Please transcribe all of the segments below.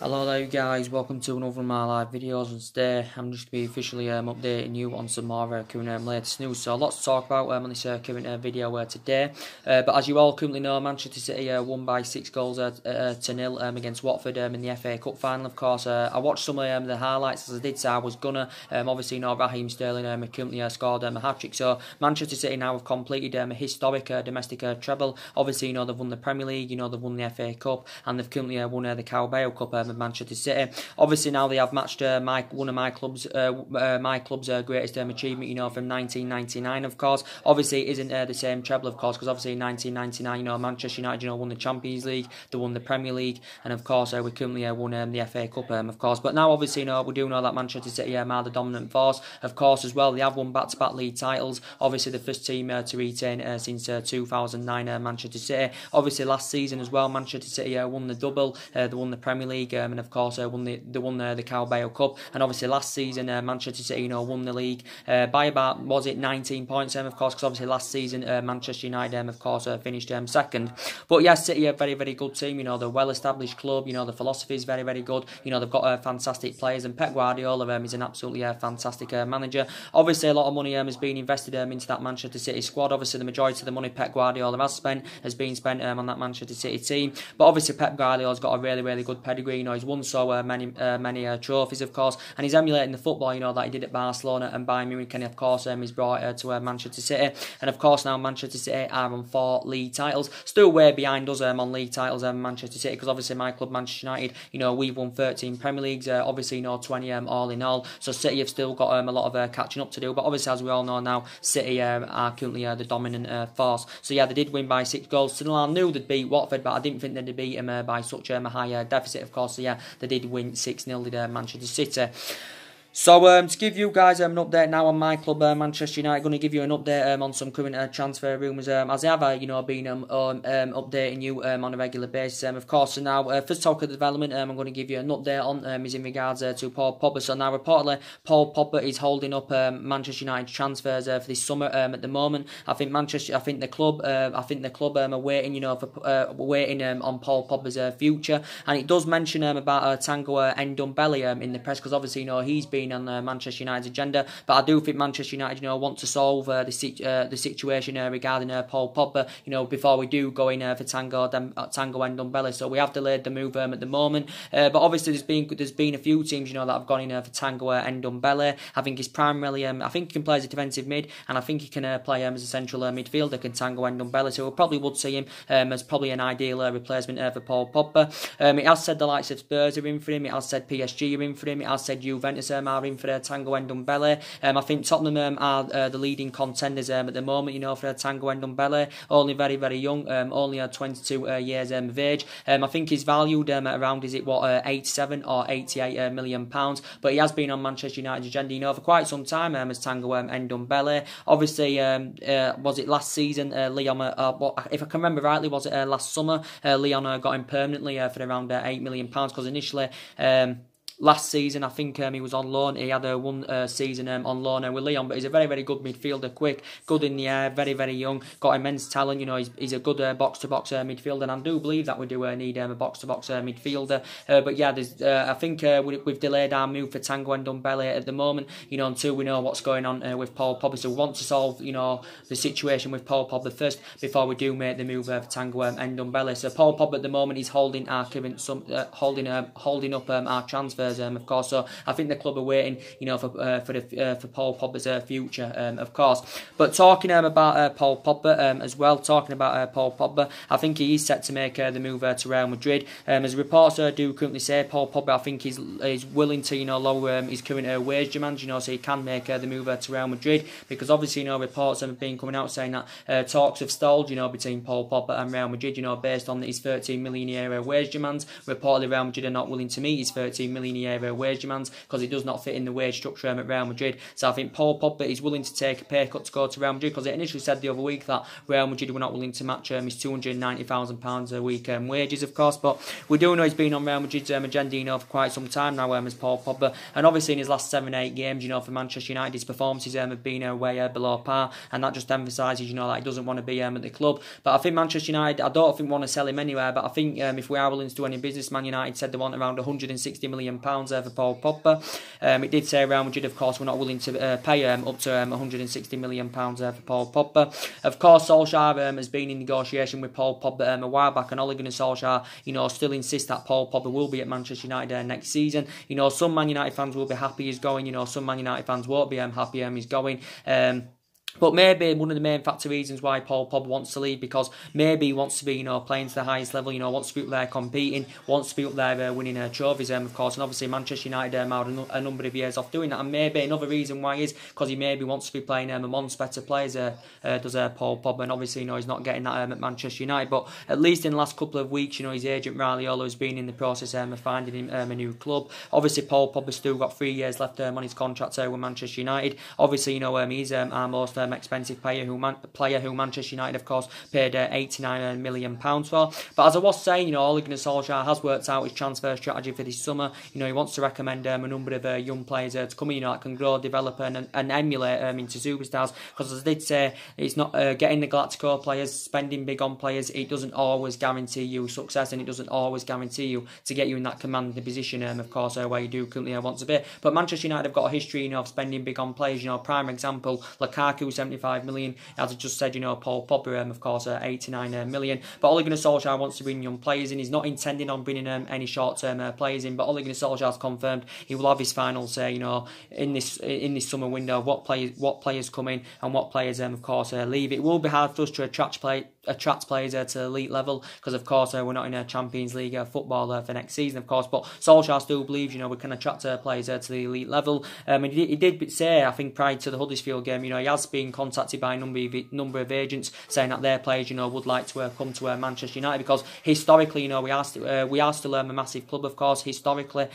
Hello there guys, welcome to another of my live videos, and today I'm just going to be officially updating you on some more current latest news. So lots to talk about on this current video today, but as you all currently know, Manchester City won by 6 goals to 0 against Watford in the FA Cup final. Of course, I watched some of the highlights. As I did say, I was gonna obviously Raheem Sterling currently scored a hat-trick, so Manchester City now have completed a historic domestic treble. Obviously they've won the Premier League, they've won the FA Cup, and they've currently won the Carabao Cup with Manchester City. Obviously now they have matched one of my club's greatest achievement, from 1999. Of course, obviously it isn't the same treble, of course, because obviously in 1999, Manchester United, won the Champions League, they won the Premier League, and of course we currently won the FA Cup, of course. But now obviously, we do know that Manchester City are the dominant force, of course, as well. They have won back-to-back league titles. Obviously the first team to retain since 2009, Manchester City. Obviously last season as well, Manchester City won the double. They won the Premier League, and of course they won the Carabao Cup. And obviously last season Manchester City won the league by about, was it 19 points, of course, because obviously last season Manchester United of course finished second. But yes, City are a very, very good team. They're a well-established club. The philosophy is very, very good. They've got fantastic players, and Pep Guardiola is an absolutely fantastic manager. Obviously a lot of money has been invested into that Manchester City squad. Obviously the majority of the money Pep Guardiola has been spent on that Manchester City team. But obviously Pep Guardiola's got a really, really good pedigree. He's won so many trophies, of course, and he's emulating the football that he did at Barcelona and Bayern Munich, and of course he's brought to Manchester City. And of course now Manchester City are on 4 league titles, still way behind us on league titles, Manchester City, because obviously my club Manchester United, we've won 13 Premier Leagues, obviously 20 all in all, so City have still got a lot of catching up to do. But obviously, as we all know now, City are currently the dominant force. So yeah, they did win by 6 goals to 0. I knew they'd beat Watford, but I didn't think they'd beat them by such a high deficit, of course. So yeah, they did win 6-0 to Manchester City. So to give you guys an update now on my club, Manchester United, going to give you an update on some current transfer rumours, as I have been updating you on a regular basis, of course. So now, first talk of the development, I'm going to give you an update on is in regards to Paul Pogba. So now reportedly Paul Pogba is holding up Manchester United transfers for this summer. At the moment, I think the club are waiting, waiting on Paul Pogba's future, and it does mention about Tango Ndombele in the press, because obviously he's been on Manchester United's agenda. But I do think Manchester United want to solve the situation regarding Paul Pogba, before we do go in for Tango Ndombele. So we have delayed the move at the moment, but obviously there's been a few teams that have gone in for Tango Ndombele. I think he's primarily I think he can play as a defensive mid, and I think he can play as a central midfielder, Tango Ndombele. So we probably would see him as probably an ideal replacement for Paul Pogba. It has said the likes of Spurs are in for him, it has said PSG are in for him, it has said Juventus are in for Tango Ndombele. I think Tottenham are the leading contenders at the moment, for Tango Ndombele. Only very, very young, only 22 years of age. I think he's valued around, is it 87 or 88 million pounds. But he has been on Manchester United's agenda, for quite some time as Tango Ndombele. Obviously, was it last season? Leon, if I can remember rightly, was it last summer? Leon got him permanently for around 8 million pounds, because initially. Last season, I think he was on loan. He had one season on loan with Lyon, but he's a very, very good midfielder, quick, good in the air, very, very young, got immense talent. He's a good box-to-box midfielder, and I do believe that we do need a box-to-box midfielder. But yeah, I think we've delayed our move for Tango Ndombele at the moment, until we know what's going on with Paul Pogba. So we want to solve, the situation with Paul Pogba first before we do make the move for Tango Ndombele. So Paul Pogba at the moment is holding our current holding up our transfer. Of course, so I think the club are waiting, for Paul Pogba's future, of course. But talking about Paul Pogba as well, talking about Paul Pogba, I think he is set to make the move to Real Madrid. As reports do currently say, Paul Pogba, I think he's willing to lower his current wage demands, so he can make the move to Real Madrid, because obviously reports have been coming out saying that talks have stalled, between Paul Pogba and Real Madrid, based on his 13 million euro wage demands. Reportedly Real Madrid are not willing to meet his 13 million million-a-year wage demands because it does not fit in the wage structure at Real Madrid. So I think Paul Pogba is willing to take a pay cut to go to Real Madrid because it initially said the other week that Real Madrid were not willing to match his £290,000 a week wages, of course. But we do know he's been on Real Madrid's agenda, you know, for quite some time now, as Paul Pogba. And obviously in his last 7-8 games, you know, for Manchester United, his performances have been way below par, and that just emphasises, you know, that he doesn't want to be at the club. But I think Manchester United, I don't think want to sell him anywhere, but I think if we are willing to do any business, Man United said they want around £160 million for Paul Pogba. It did say Real Madrid, of course, we're not willing to pay up to £160 million for Paul Pogba. Of course, Solskjaer has been in negotiation with Paul Pogba a while back, and Ole Gunnar Solskjaer, you know, still insists that Paul Pogba will be at Manchester United next season. You know, some Man United fans will be happy he's going, you know, some Man United fans won't be happy he's going. But maybe one of the main factor reasons why Paul Pogba wants to leave, because maybe he wants to be, you know, playing to the highest level, you know, wants to be up there competing, wants to be up there winning trophies, of course. And obviously Manchester United had a number of years off doing that. And maybe another reason why is because he maybe wants to be playing amongst better players, does Paul Pogba. And obviously, you know, he's not getting that at Manchester United. But at least in the last couple of weeks, you know, his agent Raiola has been in the process of finding him a new club. Obviously, Paul Pogba's still got 3 years left on his contract with Manchester United. Obviously, you know, he's our most expensive player who Manchester United, of course, paid £89 million for. But as I was saying, you know, Ole Gunnar Solskjaer has worked out his transfer strategy for this summer. You know, he wants to recommend a number of young players to come in, you know, that can grow, develop and emulate into superstars. Because as I did say, it's not getting the Galactico players, spending big on players, it doesn't always guarantee you success, and it doesn't always guarantee you to get you in that commanding position, of course, where you do currently want to be. But Manchester United have got a history, you know, of spending big on players. You know, prime example, Lukaku, 75 million. As I just said, you know, Paul Pogba, of course, 89 million. But Ole Gunnar Solskjaer wants to bring young players in. He's not intending on bringing any short-term players in. But Ole Gunnar Solskjaer's confirmed he will have his final say, you know, in this summer window, what players come in and what players, of course, leave. It will be hard for us to attract players to the elite level because, of course, we're not in a Champions League football for next season, of course. But Solskjaer still believes, you know, we can attract players to the elite level. And he did say, I think, prior to the Huddersfield game, you know, he has been contacted by a number of agents saying that their players, you know, would like to come to Manchester United because historically, you know, we are still a massive club, of course, historically.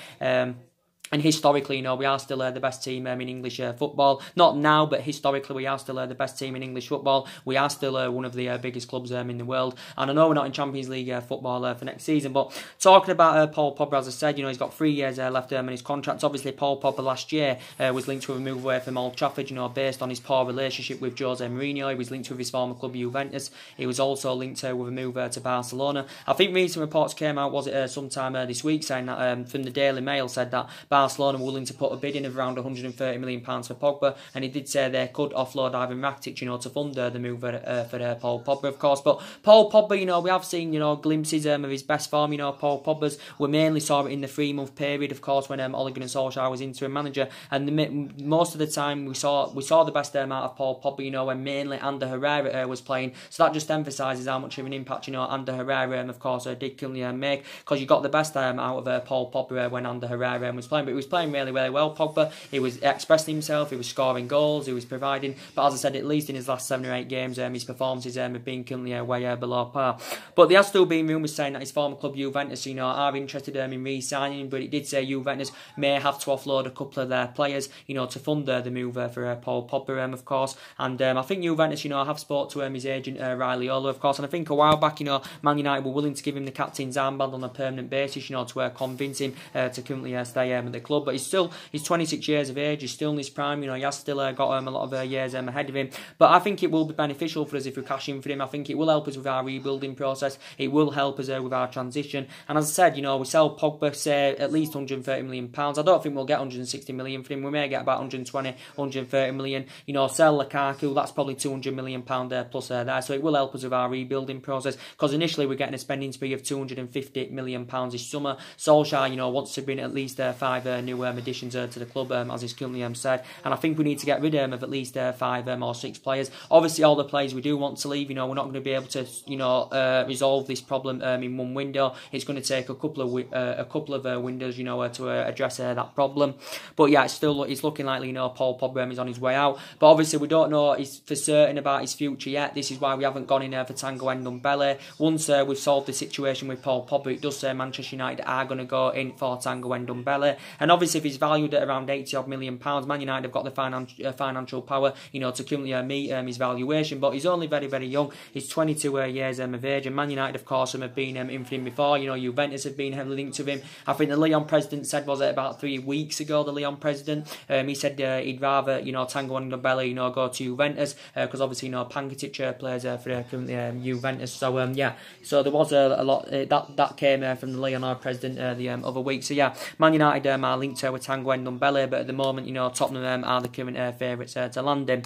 And historically, you know, we are still the best team in English football. Not now, but historically, we are still the best team in English football. We are still one of the biggest clubs in the world. And I know we're not in Champions League football for next season, but talking about Paul Pogba, as I said, you know, he's got 3 years left in his contract. Obviously, Paul Pogba last year was linked to a move away from Old Trafford, you know, based on his poor relationship with Jose Mourinho. He was linked with his former club, Juventus. He was also linked with a move to Barcelona. I think recent reports came out, was it sometime this week, saying that from the Daily Mail said that Barcelona were willing to put a bid in of around £130 million for Pogba, and he did say they could offload Ivan Rakitic, you know, to fund the move for Paul Pogba, of course. But Paul Pogba, you know, we have seen, you know, glimpses of his best form. You know, Paul Pogba's, we mainly saw it in the 3-month period, of course, when Ole Gunnar Solskjaer was interim manager, and most of the time we saw the best out of Paul Pogba, you know, when mainly Ander Herrera was playing. So that just emphasises how much of an impact, you know, Ander Herrera, of course, did currently make, because you got the best out of Paul Pogba when Ander Herrera was playing. But he was playing really well, Pogba. He was expressing himself, he was scoring goals, he was providing. But as I said, at least in his last 7 or 8 games, his performances have been currently way below par. But there has still been rumours saying that his former club Juventus, you know, are interested in re-signing him. But it did say Juventus may have to offload a couple of their players, you know, to fund the move for Paul Pogba, of course. And I think Juventus, you know, have spoke to his agent Raiola, of course. And I think a while back, you know, Man United were willing to give him the captain's armband on a permanent basis, you know, to convince him to currently stay at the club. But he's 26 years of age, he's still in his prime, you know, he has still got a lot of years ahead of him. But I think it will be beneficial for us if we cash in for him. I think it will help us with our rebuilding process, it will help us with our transition. And as I said, you know, we sell Pogba, say, at least £130 million. I don't think we'll get £160 million for him, we may get about 120, 130 million. You know, sell Lukaku, that's probably £200 million plus there, so it will help us with our rebuilding process, because initially we're getting a spending spree of £250 million this summer. Solskjaer, you know, wants to bring at least 5 new additions to the club, as is currently said. And I think we need to get rid of at least 5 or 6 players. Obviously, all the players we do want to leave, we're not going to be able to, resolve this problem in one window. It's going to take a couple of windows, to address that problem. But yeah, it's looking likely, Paul Pogba is on his way out. But obviously, we don't know for certain about his future yet. This is why we haven't gone in for Tanguy Ndombele. Once we've solved the situation with Paul Pogba, it does say Manchester United are going to go in for Tanguy Ndombele. And obviously, if he's valued at around £80 million, Man United have got the financial power, to currently meet his valuation. But he's only very, very young. He's 22 years of age. And Man United, of course, have been in for him before. Juventus have been heavily linked to him. I think the Lyon president said, was it about 3 weeks ago, the Lyon president, he said he'd rather, Tanguy Ndombele, go to Juventus, because obviously, Pankitic plays for currently Juventus. So, yeah, so there was a lot, that came from the Lyon president the other week. So, yeah, Man United are linked with Tanguy Ndombele, but at the moment, Tottenham are the current favourites to land him.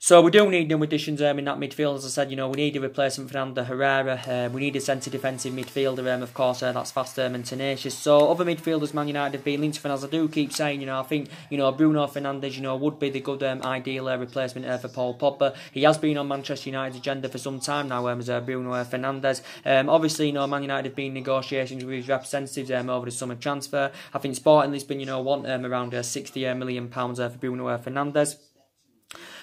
So we do need new additions in that midfield. As I said, we need a replacement for Ander Herrera. We need a centre defensive midfielder, of course, that's fast and tenacious. So other midfielders Man United have been linked for, and as I do keep saying, I think, Bruno Fernandes, would be the good ideal replacement for Paul Pogba. He has been on Manchester United's agenda for some time now, as Bruno Fernandes. Obviously, Man United have been in negotiations with his representatives over the summer transfer. I think Sporting Lisbon, want around £60 million for Bruno Fernandes.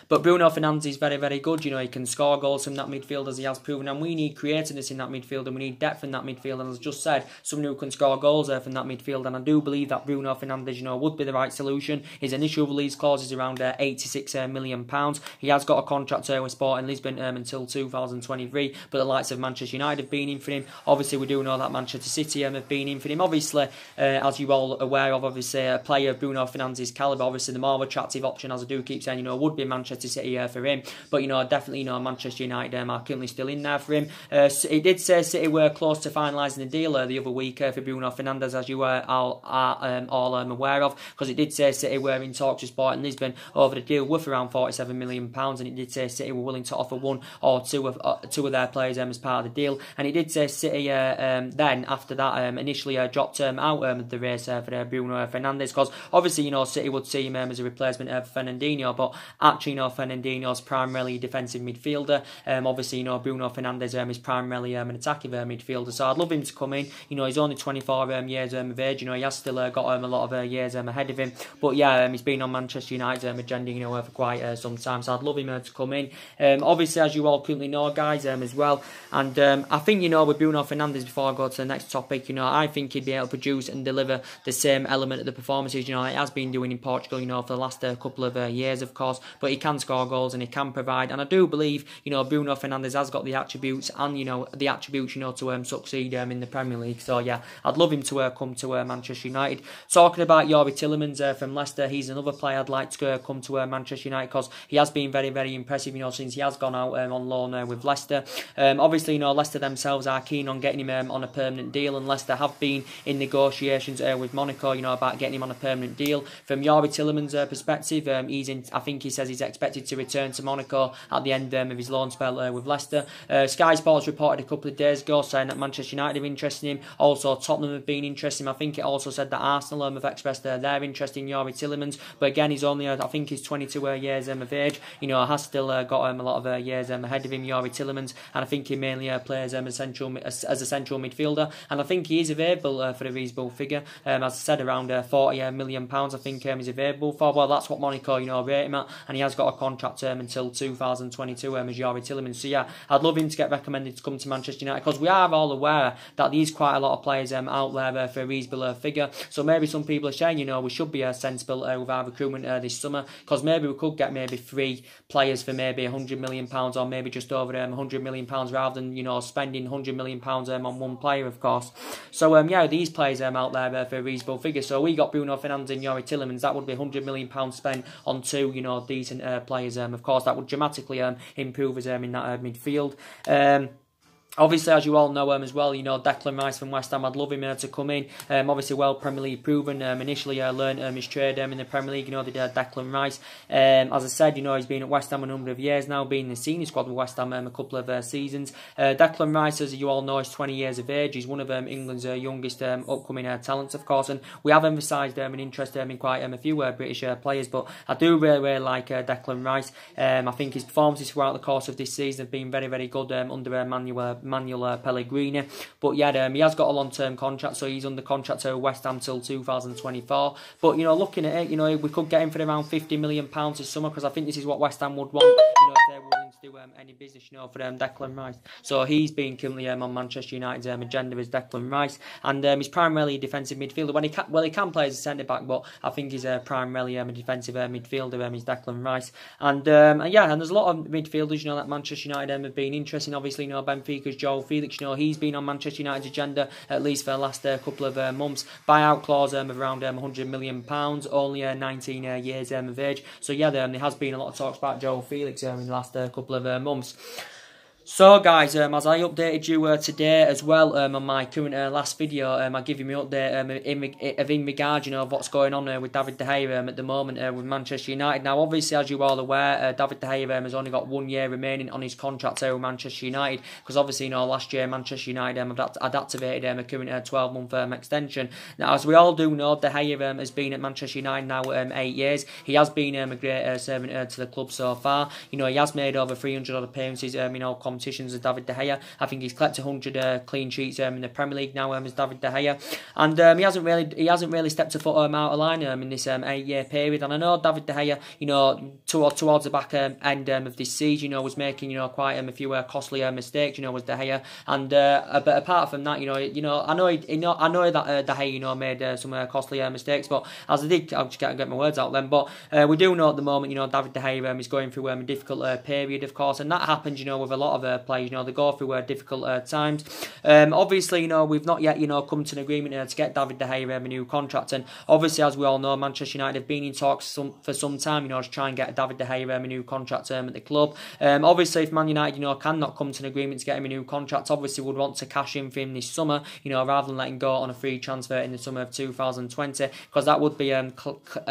But Bruno Fernandes is very, very good. He can score goals from that midfield, as he has proven. And we need creativeness in that midfield, and we need depth in that midfield. And as I just said, someone who can score goals from that midfield. And I do believe that Bruno Fernandes, would be the right solution. His initial release clause is around £86 million. He has got a contract with Sporting Lisbon until 2023. But the likes of Manchester United have been in for him. Obviously, we do know that Manchester City have been in for him. Obviously, as you're all aware of, obviously, a player of Bruno Fernandes' calibre, obviously the more attractive option, as I do keep saying, would be Manchester City for him. But definitely Manchester United are currently still in there for him. It did say City were close to finalising the deal the other week for Bruno Fernandes, as you were all aware of, because it did say City were in talks with Sporting Lisbon over the deal worth around £47 million, and it did say City were willing to offer 1 or 2 of their players as part of the deal. And it did say City then after that initially dropped out of the race for Bruno Fernandes, because obviously City would see him as a replacement for Fernandinho, but actually Fernandinho's primarily a defensive midfielder. Obviously, Bruno Fernandes is primarily an attacking midfielder. So I'd love him to come in. He's only 24 years of age. He has still got a lot of years ahead of him. But yeah, he's been on Manchester United's agenda, for quite some time. So I'd love him to come in. Obviously, as you all currently know, guys, as well. And I think, with Bruno Fernandes, before I go to the next topic, I think he'd be able to produce and deliver the same element of the performances, he has been doing in Portugal, for the last couple of years, of course. But he can score goals and he can provide, and I do believe Bruno Fernandes has got the attributes and to succeed in the Premier League. So yeah, I'd love him to come to Manchester United. Talking about Youri Tielemans from Leicester, he's another player I'd like to come to Manchester United, because he has been very, very impressive since he has gone out on loan with Leicester. Obviously Leicester themselves are keen on getting him on a permanent deal, and Leicester have been in negotiations with Monaco about getting him on a permanent deal. From Youri Tielemans' perspective, I think he says he's expected to return to Monaco at the end of his loan spell with Leicester. Sky Sports reported a couple of days ago saying that Manchester United are interested in him. Also, Tottenham have been interested in him. I think it also said that Arsenal have expressed their interest in Youri Tielemans. But again, he's only, I think he's 22 years of age. Has still got a lot of years ahead of him, Youri Tielemans. And I think he mainly plays as a central midfielder. And I think he is available for a reasonable figure. As I said, around £40 million I think he's available for. Well, that's what Monaco, rate him at. And he has got a contract term until 2022 as Youri Tielemans. So yeah, I'd love him to get recommended to come to Manchester United, because we are all aware that there's quite a lot of players out there for a reasonable figure. So maybe some people are saying, we should be sensible with our recruitment this summer, because maybe we could get maybe 3 players for maybe £100 million, or maybe just over £100 million, rather than spending £100 million on one player, of course. So yeah, these players out there for a reasonable figure. So we got Bruno Fernandes and Youri Tielemans. That would be £100 million spent on 2 decent players. Of course, that would dramatically improve us in that midfield. Obviously, as you all know as well, you know, Declan Rice from West Ham, I'd love him to come in. Obviously, well Premier League proven. Initially, learned his trade in the Premier League, you know, Declan Rice. As I said, you know, he's been at West Ham a number of years now, been in the senior squad with West Ham a couple of seasons. Declan Rice, as you all know, is 20 years of age. He's one of England's youngest upcoming talents, of course, and we have emphasised an interest in quite a few British players, but I do really like Declan Rice. I think his performances throughout the course of this season have been very, very good under Manuel Pellegrini. But yeah, he has got a long-term contract, so he's under contract to West Ham till 2024. But you know, looking at it, you know, we could get him for around £50 million this summer, because I think this is what West Ham would want, you know, if they're willing to do any business, you know, for Declan Rice. So he's been currently on Manchester United's agenda as Declan Rice, and he's primarily a defensive midfielder. When he can play as a centre back, but I think he's primarily a defensive midfielder. He's Declan Rice, and yeah, and there's a lot of midfielders, you know, that Manchester United have been interesting. Obviously, you know, Benfica's João Felix, you know, he's been on Manchester United's agenda at least for the last couple of months. Buyout clause of around £100 million, only 19 years of age. So yeah, there has been a lot of talks about João Felix in the last couple of months. So guys, as I updated you today as well on my current last video, I give you my update in regard, you know, of what's going on with David De Gea at the moment with Manchester United. Now, obviously, as you all aware, David De Gea has only got 1 year remaining on his contract with Manchester United, because obviously, you know, last year Manchester United had activated a current 12-month extension. Now, as we all do know, De Gea has been at Manchester United now 8 years. He has been a great servant to the club so far. You know, he has made over 300 odd appearances, you know, competitions as David De Gea. I think he's collected 100 clean sheets in the Premier League now as David De Gea, and he hasn't really stepped a foot out of line in this 8-year period. And I know David De Gea, you know, towards the back end of this season, you know, was making, you know, quite a few costly mistakes, you know, was De Gea, and but apart from that, you know, I know that De Gea, you know, made some costly mistakes, but as I did, I'll just get my words out then. But we do know at the moment, you know, David De Gea is going through a difficult period, of course, and that happens, you know, with a lot of players. You know, they go through difficult times. Obviously, you know, we've not yet, you know, come to an agreement to get David De Gea a new contract, and obviously, as we all know, Manchester United have been in talks for some time, you know, to try and get David De Gea a new contract at the club. Obviously, if Man United, you know, cannot come to an agreement to get him a new contract, obviously would want to cash in for him this summer, you know, rather than letting go on a free transfer in the summer of 2020, because that would be a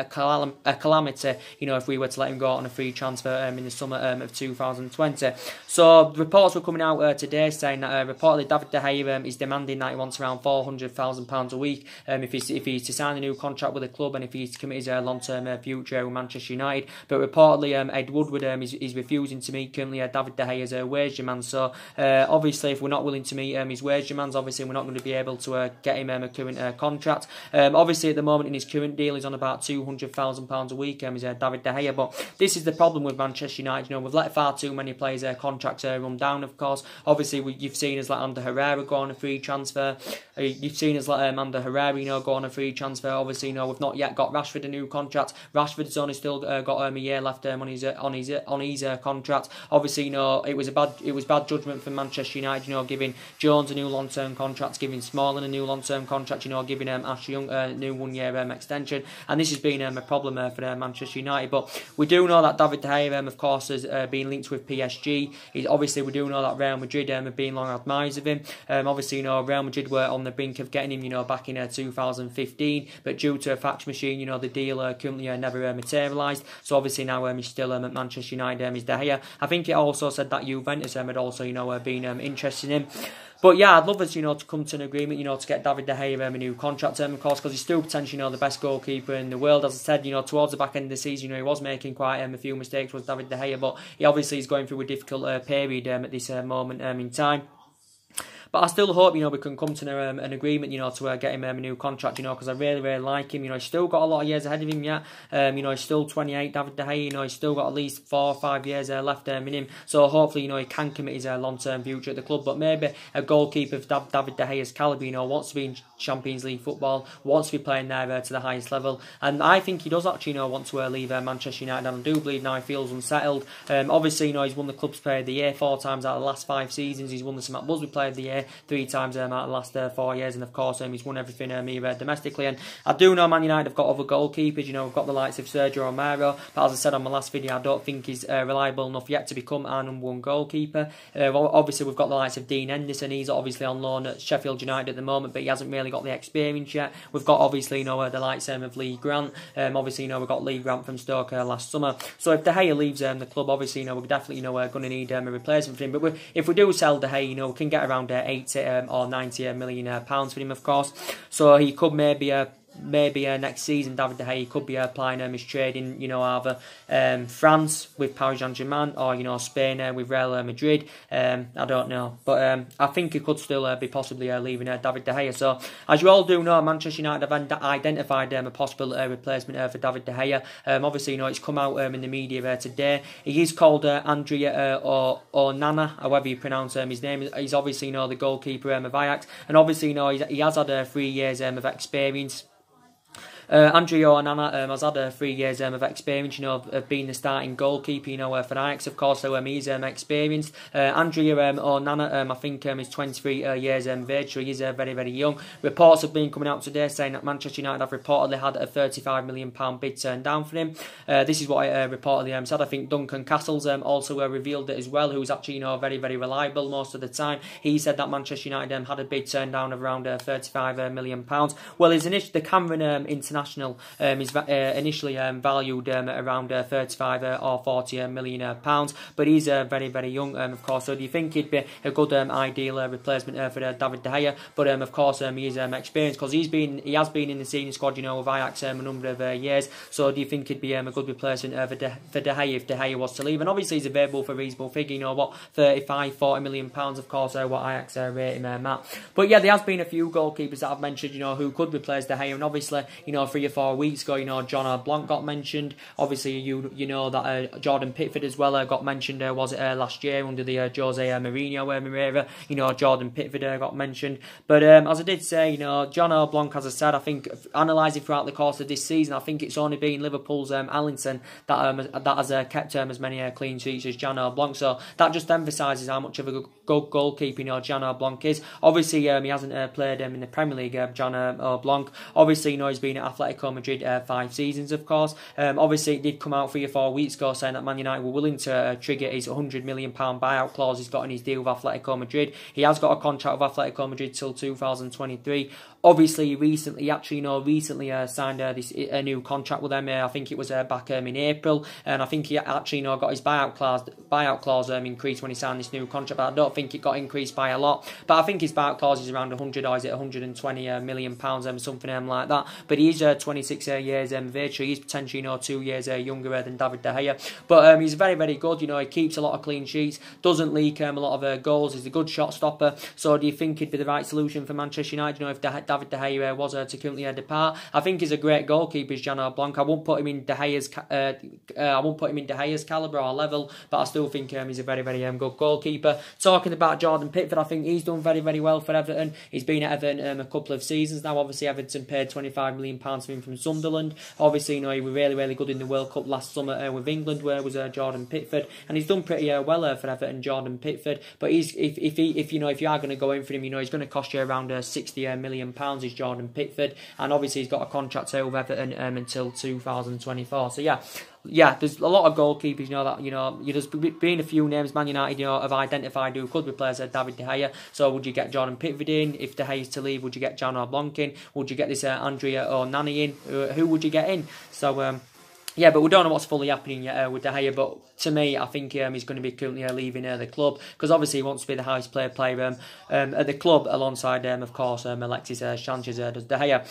calamity, you know, if we were to let him go on a free transfer in the summer of 2020. So reports were coming out today saying that reportedly David De Gea is demanding that he wants around £400,000 a week if he's to sign a new contract with the club, and if he's to commit his long-term future with Manchester United. But reportedly Ed Woodward is refusing to meet currently David De Gea's wage demands. So obviously, if we're not willing to meet his wage demands, obviously we're not going to be able to get him a current contract. Obviously, at the moment in his current deal, he's on about £200,000 a week. Is David De Gea, but this is the problem with Manchester United. You know, we've let far too many players' contracts run down. Of course, obviously you've seen us let Ander Herrera go on a free transfer. You've seen us let Ander Herrera, you know, go on a free transfer. Obviously, you know, we've not yet got Rashford a new contract. Rashford's only still got a year left on his contract. Obviously, you know, it was bad judgment from Manchester United. You know, giving Jones a new long-term contract, giving Smalling a new long-term contract. You know, giving Ashley Young a new 1-year extension, and this has been a problem for Manchester United. But we do know that David De Gea, of course, has been linked with PSG. Obviously, we do know that Real Madrid have been long admirers of him. Obviously, you know, Real Madrid were on the brink of getting him, you know, back in 2015, but due to a fax machine, you know, the deal currently never materialised. So obviously now he's still at Manchester United. Is De Gea. I think it also said that Juventus had also, you know, been interested in him. But yeah, I'd love us, you know, to come to an agreement, you know, to get David De Gea a new contract, of course, because he's still potentially, you know, the best goalkeeper in the world. As I said, you know, towards the back end of the season, you know, he was making quite a few mistakes, was David De Gea, but he obviously is going through a difficult period at this moment in time. But I still hope, you know, we can come to an agreement, you know, to get him a new contract, you know, because I really, really like him. You know, he's still got a lot of years ahead of him yet. You know, he's still 28, David De Gea. You know, he's still got at least 4 or 5 years left in him. So hopefully, you know, he can commit his long-term future at the club. But maybe a goalkeeper of David De Gea's calibre, you know, wants to be in Champions League football, wants to be playing there to the highest level. And I think he does actually, you know, want to leave Manchester United. And I do believe now he feels unsettled. Obviously, you know, he's won the club's player of the year 4 times out of the last 5 seasons. He's won the St. Busby player of the year. A 3 times out of the last 4 years, and of course he's won everything here domestically. And I do know Man United have got other goalkeepers, you know, we've got the likes of Sergio Romero, but as I said on my last video, I don't think he's reliable enough yet to become our #1 goalkeeper. Obviously we've got the likes of Dean Henderson, he's obviously on loan at Sheffield United at the moment, but he hasn't really got the experience yet. We've got obviously, you know, the likes of Lee Grant, obviously, you know, we've got Lee Grant from Stoke last summer. So if De Gea leaves the club, obviously, you know, we're definitely, you know, we're going to need a replacement for him. But if we do sell De Gea, you know, we can get around 80 or 90 million pounds for him, of course. So he could maybe next season, David De Gea could be applying his trade in, you know, either France with Paris Saint-Germain or, you know, Spain with Real Madrid. I don't know, but I think he could still be possibly leaving David De Gea. So as you all do know, Manchester United have identified a possible replacement for David De Gea. Obviously, you know, it's come out in the media today. He is called Andrea Onana, however you pronounce his name. He's obviously, you know, the goalkeeper of Ajax, and obviously, you know, he has had 3 years of experience. Andrea Onana has had 3 years of experience, you know, of being the starting goalkeeper, you know, for Ajax, of course, so he's experienced. Andrea Onana, I think, is 23 years of age, so he's very, very young. Reports have been coming out today saying that Manchester United have reportedly had a £35 million bid turned down for him. This is what I reportedly said. I think Duncan Castles also revealed it as well, who's actually, you know, very, very reliable most of the time. He said that Manchester United had a bid turned down of around £35 million. Well, the Cameron International is initially valued at around 35 or 40 million pounds, but he's very, very young, of course. So do you think he'd be a good ideal replacement for David De Gea? But of course he is experienced, because he has been in the senior squad, you know, of Ajax a number of years. So do you think he'd be a good replacement for De Gea if De Gea was to leave? And obviously he's available for a reasonable figure, you know, what, 35, 40 million pounds, of course, what Ajax rate him at. But yeah, there has been a few goalkeepers that I've mentioned, you know, who could replace De Gea, and obviously, you know, 3 or 4 weeks ago, you know, John Blanc got mentioned. Obviously, you know that Jordan Pickford as well got mentioned. Was it last year under the Jose Mourinho era? You know, Jordan Pickford got mentioned. But as I did say, you know, John Blanc, as I said, I think analysing throughout the course of this season, I think it's only been Liverpool's Allington that has kept as many clean sheets as John Blanc. So that just emphasises how much of a good goalkeeper, you know, John Blanc is. Obviously, he hasn't played in the Premier League. John Blanc. Obviously, you know, he's been at Atletico Madrid 5 seasons, of course. Obviously, it did come out 3 or 4 weeks ago saying that Man United were willing to trigger his £100 million buyout clause he's got in his deal with Atletico Madrid. He has got a contract with Atletico Madrid till 2023. Obviously, recently signed a new contract with them. I think it was back in April, and I think he actually, you know, got his buyout clause increased when he signed this new contract. But I don't think it got increased by a lot. But I think his buyout clause is around 100 or is it 120 million pounds, something like that. But he's 26 years of age, so he's potentially, you know, 2 years younger than David De Gea. But he's very, very good. You know, he keeps a lot of clean sheets, doesn't leak a lot of goals. He's a good shot stopper. So do you think he'd be the right solution for Manchester United? You know, if David De Gea was to currently depart, I think he's a great goalkeeper, John Blanc. I won't put him in De Gea's calibre or level, but I still think he's a very, very good goalkeeper. Talking about Jordan Pickford, I think he's done very, very well for Everton. He's been at Everton a couple of seasons now. Obviously, Everton paid £25 million for him from Sunderland. Obviously, you know, he was really, really good in the World Cup last summer with England, where was Jordan Pickford, and he's done pretty well for Everton, Jordan Pickford. But if you are going to go in for him, you know, he's going to cost you around £60 million. Is Jordan Pickford, and obviously he's got a contract with Everton until 2024. So yeah, there's a lot of goalkeepers, you know, that, you know, there's been a few names Man United, you know, have identified who could replace David De Gea. So would you get Jordan Pickford in? If De Gea's to leave, would you get John Blanc in? Would you get this Andrea Onana in? Who would you get in? So yeah, but we don't know what's fully happening yet with De Gea. But to me, I think he's going to be currently leaving the club, because obviously he wants to be the highest paid player at the club, alongside of course Alexis Sanchez does De Gea.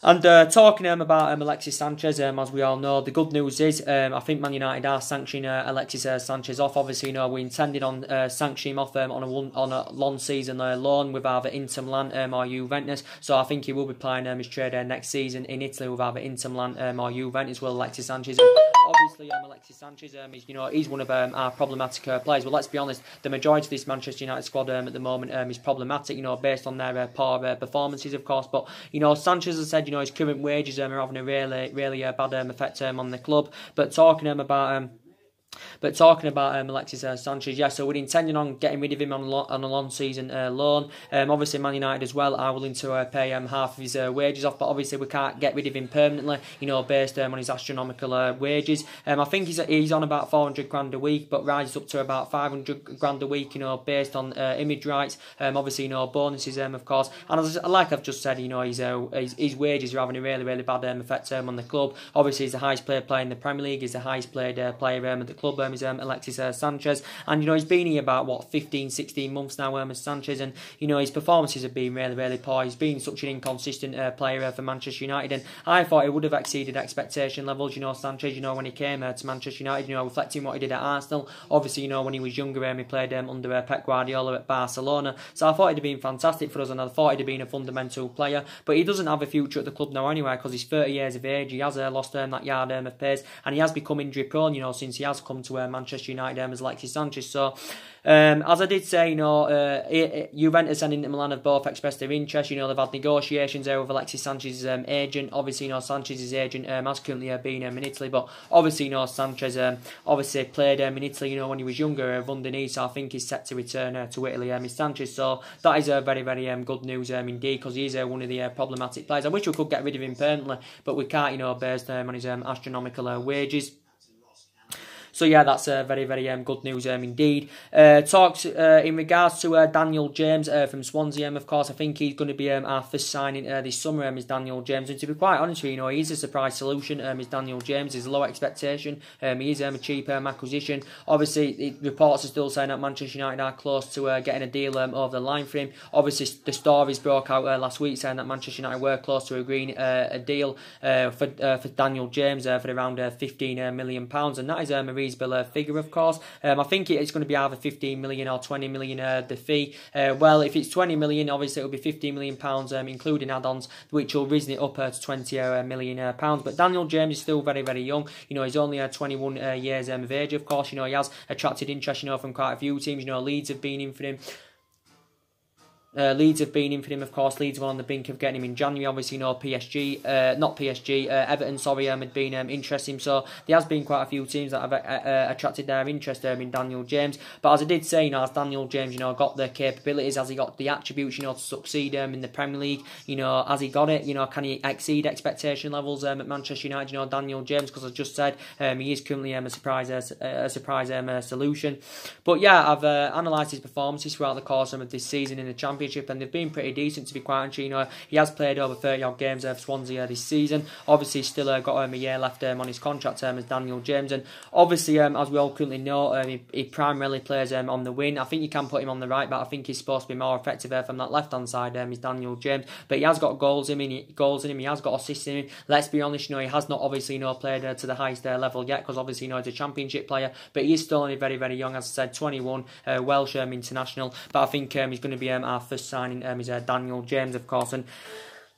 And talking about Alexis Sanchez, as we all know, the good news is I think Man United are sanctioning Alexis Sanchez off. Obviously, you know, we intended on sanctioning him off on a long season loan with either Inter Milan or Juventus. So I think he will be playing his trade next season in Italy with either Inter Milan or Juventus. Will Alexis Sanchez? Obviously, Alexis Sanchez, he's one of our problematic players. Well, let's be honest, the majority of this Manchester United squad at the moment is problematic, you know, based on their poor performances, of course. But, you know, Sanchez has said, you know, his current wages are having a really bad effect on the club. But talking about But talking about Alexis Sanchez, yeah, so we're intending on getting rid of him on a long season loan. Obviously, Man United as well are willing to pay half of his wages off, but obviously we can't get rid of him permanently, based on his astronomical wages. I think he's on about 400 grand a week, but rises up to about 500 grand a week, based on image rights. Obviously, bonuses, of course. And like I've just said, his wages are having a really, really bad effect on the club. Obviously, he's the highest paid player in the Premier League. He's the highest paid player at the club. Is Alexis Sanchez, and he's been here about 15-16 months now, as Sanchez, and his performances have been really, really poor. He's been such an inconsistent player for Manchester United, and I thought he would have exceeded expectation levels. Sanchez, when he came to Manchester United, reflecting what he did at Arsenal. Obviously, when he was younger, he played under Pep Guardiola at Barcelona, so I thought he'd have been fantastic for us, and I thought he'd have been a fundamental player. But he doesn't have a future at the club now anyway, because he's 30 years of age. He has lost that yard of pace, and he has become injury prone. Since he has come to Manchester United as Alexis Sanchez. So, as I did say, Juventus and Inter Milan have both expressed their interest. They've had negotiations there with Alexis Sanchez's agent. Obviously, Sanchez's agent has currently been in Italy, but obviously, Sanchez obviously played in Italy, when he was younger, underneath. So I think he's set to return to Italy, Sanchez. So that is very, very good news indeed, because he's one of the problematic players. I wish we could get rid of him permanently, but we can't, based on his astronomical wages. So yeah, that's very, very good news indeed. Talks in regards to Daniel James from Swansea. Of course, I think he's going to be our first signing this summer. Is Daniel James, and to be quite honest with you, he's a surprise solution. Is Daniel James? There's a low expectation. He is a cheap acquisition. Obviously, reports are still saying that Manchester United are close to getting a deal over the line for him. Obviously, the stories broke out last week saying that Manchester United were close to agreeing a deal for Daniel James for around £15 million, and that is a reasonable figure, of course. I think it's going to be either 15 million or 20 million the fee. Well, if it's 20 million, obviously it'll be 15 million pounds, including add-ons, which will raise it up to 20 million pounds. But Daniel James is still very, very young. He's only 21 years of age. Of course, he has attracted interest, from quite a few teams. Leeds have been in for him. Leeds have been in for him, of course. Leeds were on the brink of getting him in January. Obviously, Everton, had been interested. So there has been quite a few teams that have attracted their interest in Daniel James. But as I did say, has Daniel James, got the capabilities? Has he got the attributes, to succeed in the Premier League? Has he got it? Can he exceed expectation levels at Manchester United? Daniel James, because I just said he is currently a surprise solution. But yeah, I've analysed his performances throughout the course of this season in the Championship, and they've been pretty decent, to be quite honest. He has played over 30 odd games for Swansea this season. Obviously, he's still got a year left on his contract as Daniel James, and obviously, as we all currently know, he primarily plays on the wing. I think you can put him on the right, but I think he's supposed to be more effective from that left hand side. Is Daniel James, but he has got goals in him. He has got assists in him. Let's be honest, he has not obviously played to the highest level yet, because obviously he's a Championship player, but he is still only very, very young. As I said, 21, Welsh international. But I think he's going to be our first signing is Daniel James, of course. And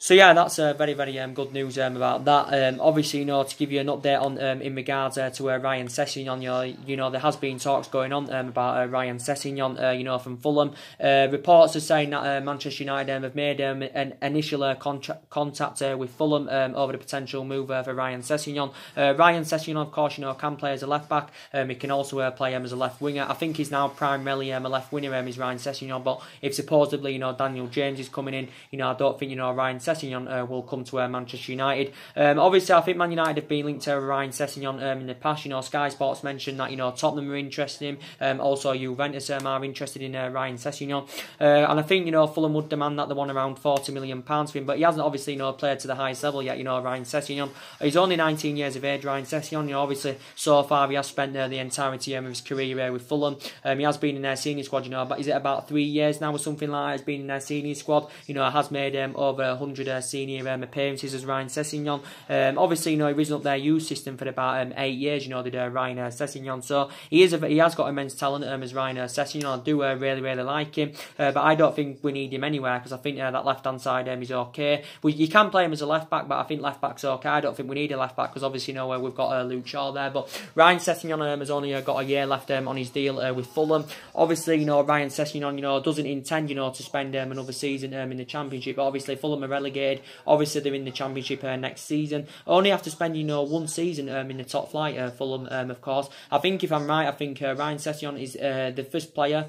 so yeah, that's very, very good news about that. Obviously, to give you an update on in regards to Ryan Sessegnon, there has been talks going on about Ryan Sessegnon, from Fulham. Reports are saying that Manchester United have made an initial contact with Fulham over the potential move for Ryan Sessegnon. Ryan Sessegnon, of course, can play as a left back. He can also play as a left winger. I think he's now primarily a left winger, is Ryan Sessegnon. But if supposedly Daniel James is coming in, I don't think Ryan Sessegnon will come to Manchester United. Obviously, I think Man United have been linked to Ryan Sessegnon in the past. Sky Sports mentioned that Tottenham are interested in him. Also, Juventus are interested in Ryan Sessegnon. And I think Fulham would demand that they want around £40 million for him. But he hasn't obviously played to the highest level yet. Ryan Sessegnon. He's only 19 years of age. Ryan Sessegnon. Obviously, so far he has spent the entirety of his career with Fulham. He has been in their senior squad. But is it about 3 years now or something like that? He's been in their senior squad. Has made over 100 senior appearances as Ryan Sessegnon. Obviously, he was up their youth system for about 8 years. Did Ryan Sessegnon. So he has got immense talent as Ryan Sessegnon. I do really, really like him, but I don't think we need him anywhere, because I think that left hand side is okay. You can play him as a left back, but I think left back's okay. I don't think we need a left back, because obviously we've got Luke Shaw there. But Ryan Sessegnon has only got a year left on his deal with Fulham. Obviously, Ryan Sessegnon doesn't intend to spend another season in the Championship. But obviously, Fulham are relegated. Obviously, they're in the Championship next season. Only have to spend, you know, one season in the top flight, Fulham, of course. I think, if I'm right, I think Ryan Sessegnon is the first player.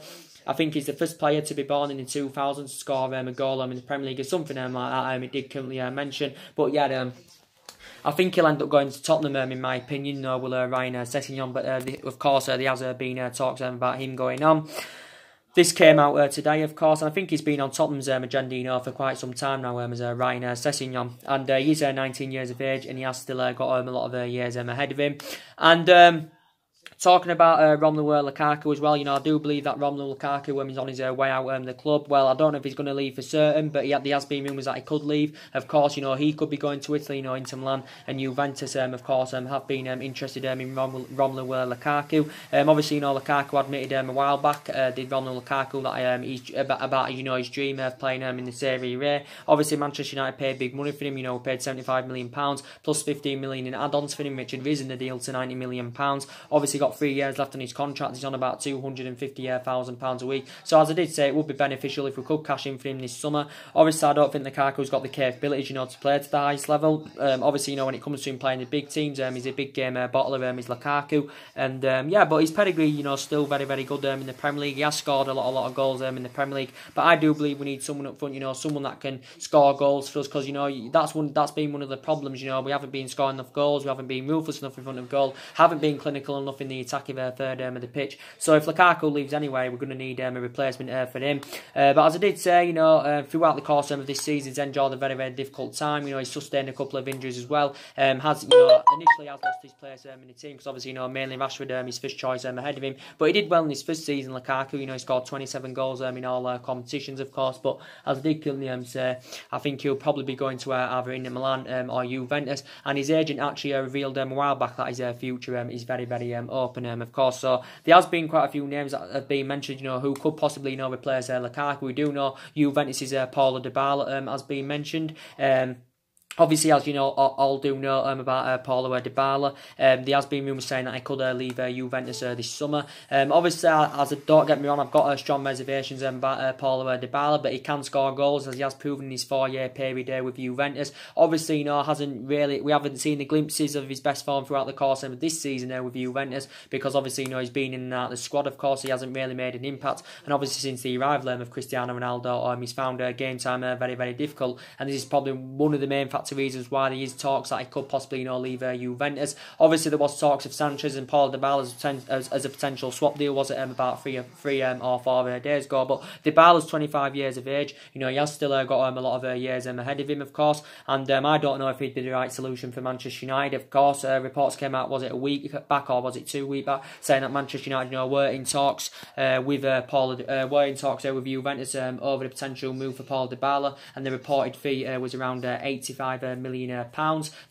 I think he's the first player to be born in the 2000s to score a goal in the Premier League or something like that. It did currently mention. But yeah, I think he'll end up going to Tottenham, in my opinion, will Ryan Sessegnon. But of course, there has been talks about him going on. This came out today, of course, and I think he's been on Tottenham's agenda, you know, for quite some time now, as Ryan Sessegnon. And he's 19 years of age, and he has still got a lot of years ahead of him. And talking about Romelu Lukaku as well, you know, I do believe that Romelu Lukaku is on his way out the club. Well, I don't know if he's going to leave for certain, but there has been rumours that he could leave. Of course, you know, he could be going to Italy, you know, Inter Milan and Juventus, of course, have been interested in Romelu Lukaku. Obviously, you know, Lukaku admitted a while back, did Romelu Lukaku, that he's about you know, his dream of playing in the Serie A. Obviously, Manchester United paid big money for him, you know, paid £75 million plus 15 million in add-ons for him, which had risen the deal to £90 million. Obviously, got 3 years left on his contract. He's on about £250,000 a week. So as I did say, it would be beneficial if we could cash in for him this summer. Obviously, I don't think Lukaku's got the capabilities, you know, to play to the highest level. Obviously, you know, when it comes to him playing the big teams, he's a big game bottler, he's Lukaku. And yeah, but his pedigree, you know, still very, very good in the Premier League. He has scored a lot of goals in the Premier League. But I do believe we need someone up front, you know, someone that can score goals for us, because, you know, that's been one of the problems. You know, we haven't been scoring enough goals, we haven't been ruthless enough in front of goal, haven't been clinical enough in the attacking third of the pitch. So if Lukaku leaves anyway, we're going to need a replacement for him. But as I did say, you know, throughout the course of this season, he's enjoyed a very, very difficult time. You know, he's sustained a couple of injuries as well. Has, you know, initially has lost his place in the team, because obviously, you know, mainly Rashford, his first choice ahead of him. But he did well in his first season, Lukaku. You know, he scored 27 goals in all competitions, of course. But as I did currently say, I think he'll probably be going to either Inter Milan or Juventus. And his agent actually revealed a while back that his future is very, very open, of course. So there has been quite a few names that have been mentioned, you know, who could possibly, you know, replace Lukaku. We do know Juventus' Paulo Dybala has been mentioned. Obviously, as you know, all do know about Paulo Dybala. There has been rumours saying that he could leave Juventus this summer. Obviously, as don't get me wrong, I've got strong reservations about Paulo Dybala, but he can score goals, as he has proven in his 4-year period with Juventus. Obviously, you know, we haven't seen the glimpses of his best form throughout the course of this season with Juventus, because obviously, you know, he's been in and out of the squad. Of course, he hasn't really made an impact, and obviously since the arrival of Cristiano Ronaldo, he's found game time very, very difficult, and this is probably one of the main factors reasons why there is talks that he could possibly, you know, leave Juventus. Obviously, there was talks of Sanchez and Paulo Dybala as a potential swap deal, was it about three or 4 days ago. But Dybala's 25 years of age. You know, he has still got a lot of years ahead of him, of course. And I don't know if he'd be the right solution for Manchester United. Of course, reports came out, was it a week back or was it 2 weeks back, saying that Manchester United, you know, were in talks with with Juventus over the potential move for Paulo Dybala, and the reported fee was around £85 million.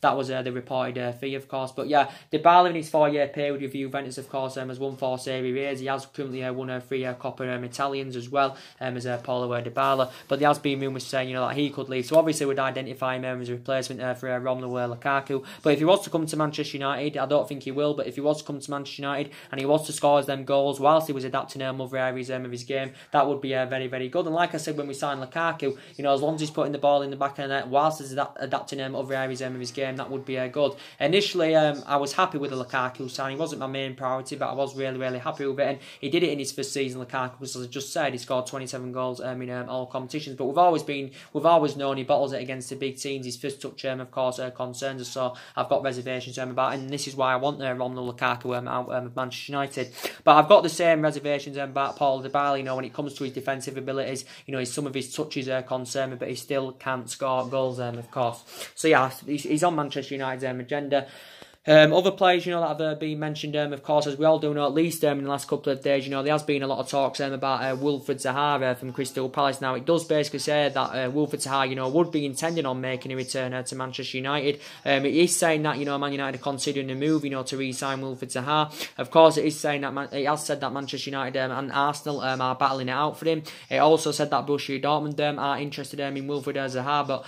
That was the reported fee, of course. But yeah, Dybala in his 4-year period with Juventus, of course, has won 4 Serie A's. He has currently won 3 Coppa Italians as well, as Paulo Dybala. But there has been rumours saying, you know, that he could leave. So obviously we'd identify him as a replacement for Romelu Lukaku. But if he was to come to Manchester United, I don't think he will, but if he was to come to Manchester United and he was to score them goals whilst he was adapting other areas of his game, that would be very, very good. And like I said, when we signed Lukaku, you know, as long as he's putting the ball in the back of the net whilst he's adapting other areas of his game, that would be good. Initially, I was happy with the Lukaku sign. He wasn't my main priority, but I was really, really happy with it. And he did it in his first season, Lukaku, because as I just said, he scored 27 goals in all competitions. But we've always known he bottles it against the big teams. His first touch, of course, concerns us. So I've got reservations about it, and this is why I want Romelu Lukaku out of Manchester United. But I've got the same reservations about Paulo Dybala. You know, when it comes to his defensive abilities, you know, some of his touches concern me, but he still can't score goals, of course. So yeah, he's on Manchester United's agenda. Other players, you know, that have been mentioned, of course, as we all do know, at least in the last couple of days, you know, there has been a lot of talks about Wilfried Zaha from Crystal Palace. Now, it does basically say that Wilfried Zaha, you know, would be intending on making a return to Manchester United. It is saying that, you know, Man United are considering a move, you know, to re-sign Wilfried Zaha. Of course, it is saying that it has said that Manchester United and Arsenal are battling it out for him. It also said that Borussia Dortmund are interested in Wilfried Zaha, but